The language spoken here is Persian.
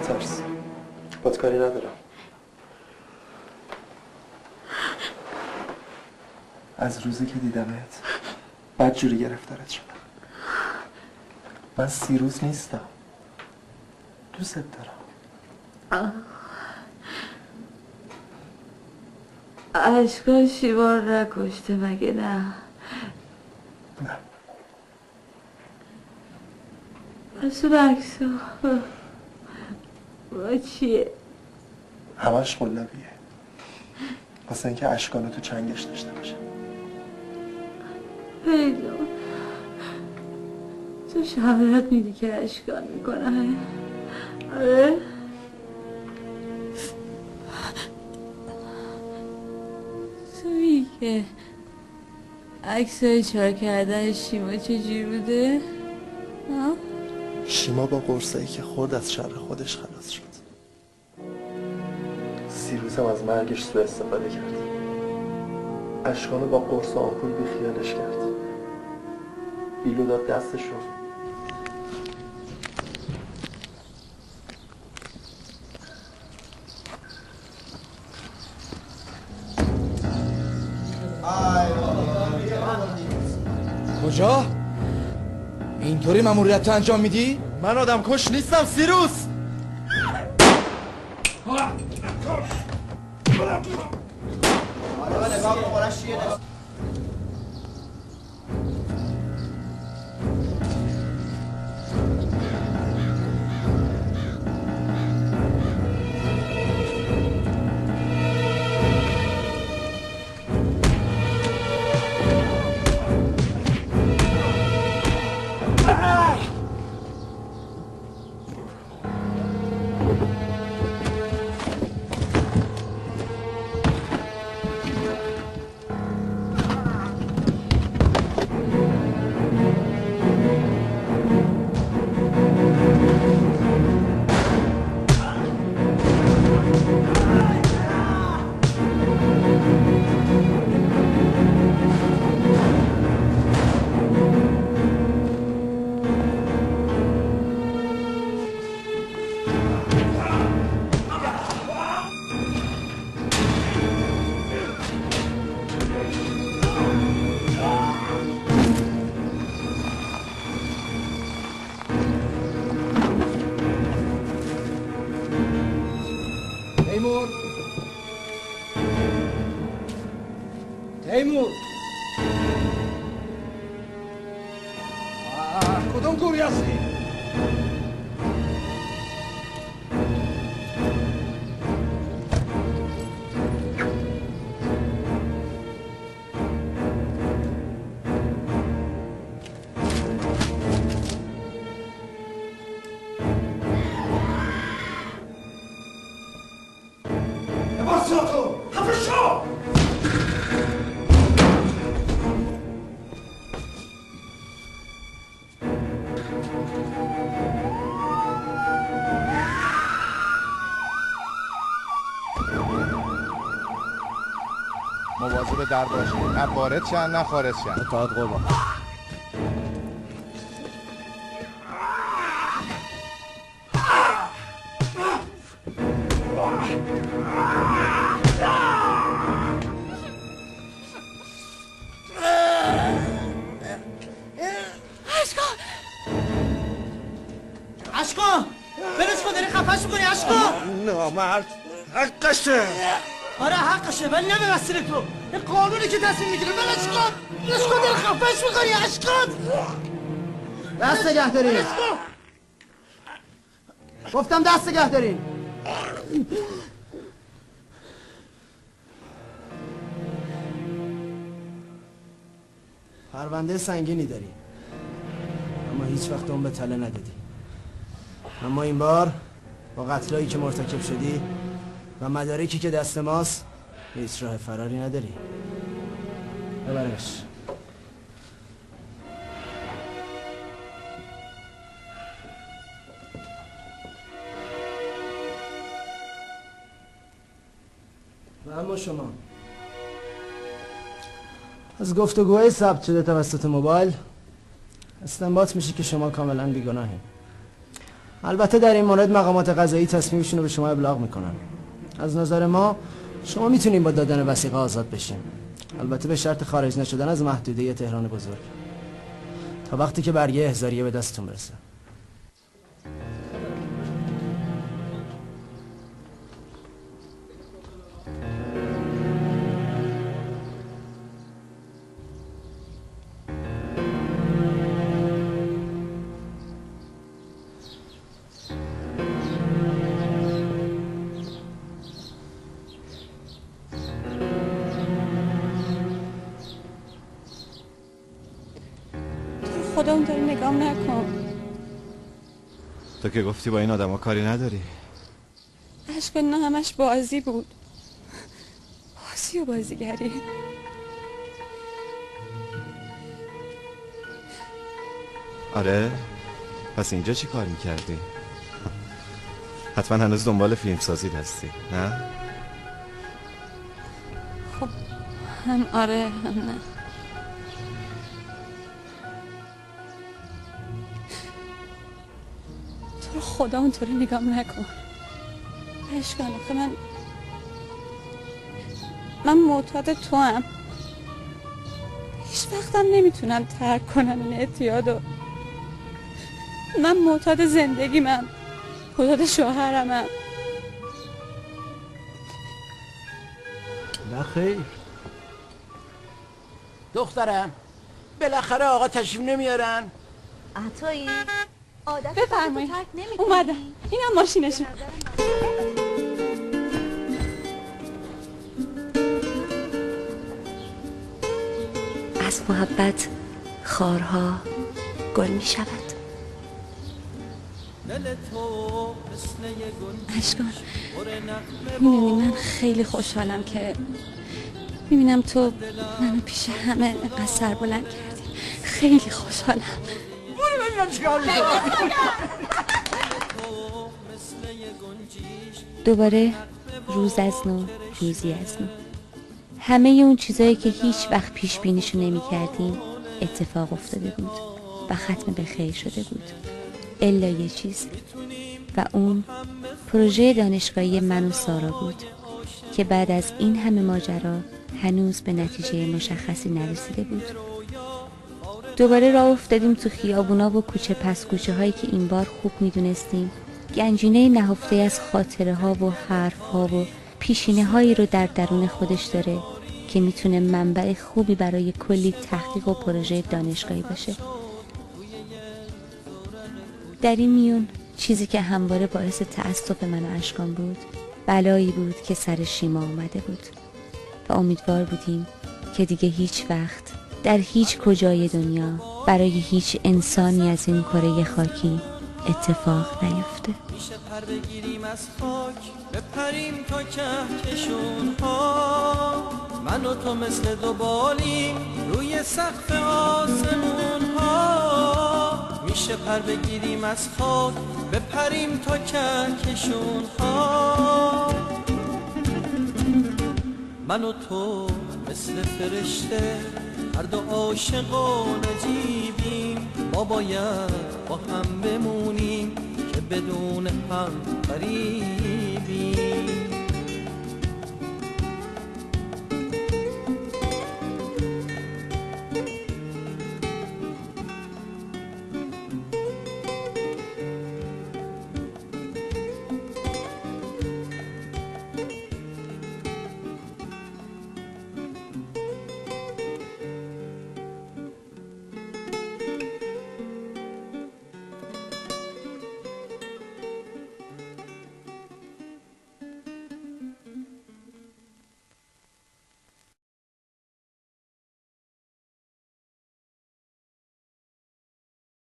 نترس، بات کاری ندارم. از روزی که دیدمت بدجوری گرفتارت شدم. من سیروس نیستم، دوست دارم. اشکا شیوار نکشته مگه نه؟ نه. پس اون عکسا با چیه؟ همش قلبیه، واسه اینکه اشکانو تو چنگش داشته باشه. پیدون تو شبهت میدی که اشکان میکنه؟ آره؟ تو میگی که عکسای چار کردن شیما چجور بوده؟ ها؟ شیما با قرصایی که خورد از شر خودش خلاص شد. سیروسم از مرگش سوء استفاده کرد. اشکانو با قرص و آمپول بیخیالش کرد. بیلو داد دستش رو. کجا؟ اینطوری ماموریت انجام میدی؟ من آدم کش نیستم سیروس. تیمور کدوم گوری هستی؟ مواظب در باشید، نه وارد شن نه خارج شن. اطاعت قربان. اشکان برش کن، داری خفش میکنی اشکان. نامرد حقشه. آره حقشه ولی نه به وسیله تو. این قانونی که تصمیم میگیره. برش کن داری خفش میکنی اشکان. دست نگه دارین. گفتم دست نگه دارین. پرونده سنگینی داری اما هیچ وقت اون به تله ندادی. اما این بار با قتلایی که مرتکب شدی و مدارکی که دست ماست هیچ راه فراری نداری. ببرش. و اما شما از گفتگوهای ثبت شده توسط موبایل استنباط میشه که شما کاملا بیگناهید. البته در این مورد مقامات قضایی تصمیمشون رو به شما ابلاغ میکنن. از نظر ما شما میتونین با دادن وثیقه آزاد بشین، البته به شرط خارج نشدن از محدوده تهران بزرگ تا وقتی که برگه احضاریه به دستتون برسه. خدا اونطوری نگام نکن. تو که گفتی با این آدم ها کاری نداری. اشکال نه همش بازی بود. بازی و بازیگری. آره؟ پس اینجا چی کار میکردی؟ حتما هنوز دنبال فیلم سازی هستی، نه؟ خب هم آره هم نه. تو رو خدا اونطوری نگام نکن. اشکال آخه من معتاد تو هم. هیچ وقتم نمیتونم ترک کنم این اعتیادو. من معتاد زندگی، من معتاد شوهرمم. نه خیر دخترم، بالاخره آقا تشریف نمیارن. عطایی عادت بفرمایید. ترک نمی‌کنی؟ اومدم. اینم ماشینشون. از محبت خارها گل می شود. اشکان میدونی من خیلی خوشحالم که میبینم تو منو پیش همه اینقدر سر بلند کردی. خیلی خوشحالم. دوباره روز از نو، روزی از نو. همه اون چیزایی که هیچ وقت پیش بینیشو نمی کردیم اتفاق افتاده بود و ختم به خیر شده بود، الا یه چیز، و اون پروژه دانشگاهی من و سارا بود که بعد از این همه ماجرا هنوز به نتیجه مشخصی نرسیده بود. دوباره راه افتادیم تو خیابونا و کوچه پس کوچه هایی که این بار خوب میدونستیم گنجینه نهفته از خاطره ها و حرف ها و پیشینه هایی رو در درون خودش داره که میتونه منبع خوبی برای کلی تحقیق و پروژه دانشگاهی باشه. در این میون چیزی که همواره باعث تأسف من و اشکان بود بلایی بود که سر شیما اومده بود و امیدوار بودیم که دیگه هیچ وقت در هیچ کجای دنیا برای هیچ انسانی از این کره خاکی اتفاق نیفته. میشه پر بگیریم از خاک بپریم تا کهکشون ها، من و تو مثل دو بالیم روی سقف آسمون ها. میشه پر بگیریم از خاک بپریم تا کهکشون ها، من و تو مثل فرشته هر دو عاشق و نجیبیم. ما باید با هم بمونیم که بدون هم غریبیم.